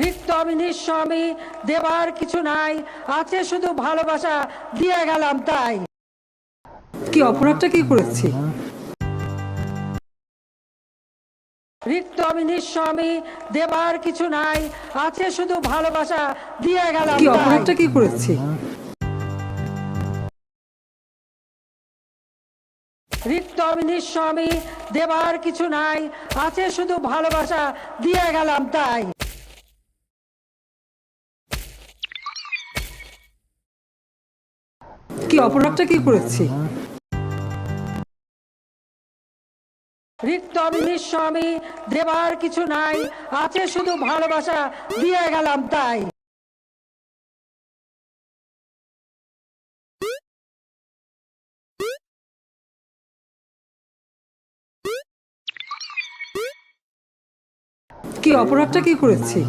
রিক্ত আমি নিঃস্ব আমি, দেবার কিছু নাই, আছে শুধু ভালোবাসা, দিয়ে গেলাম তাই। কি অপরাধটা কি করেছি? রিক্ত আমি নিঃস্ব আমি, দেবার কিছু নাই, আছে শুধু ভালোবাসা, দিয়ে গেলাম কি তাই। অপরাধটা কি করেছি? রিক্ত আমি নিঃস্ব আমি, দেবার কিছু নাই, আছে শুধু ভালোবাসা, দিয়ে গেলাম তাই। কি অপরাধটা কি করেছি? রিক্ত আমি নিঃস্ব আমি, দেবার কিছু নাই, আছে শুধু ভালোবাসা, দিয়ে গেলাম তাই। কি অপরাধটা কি করেছি?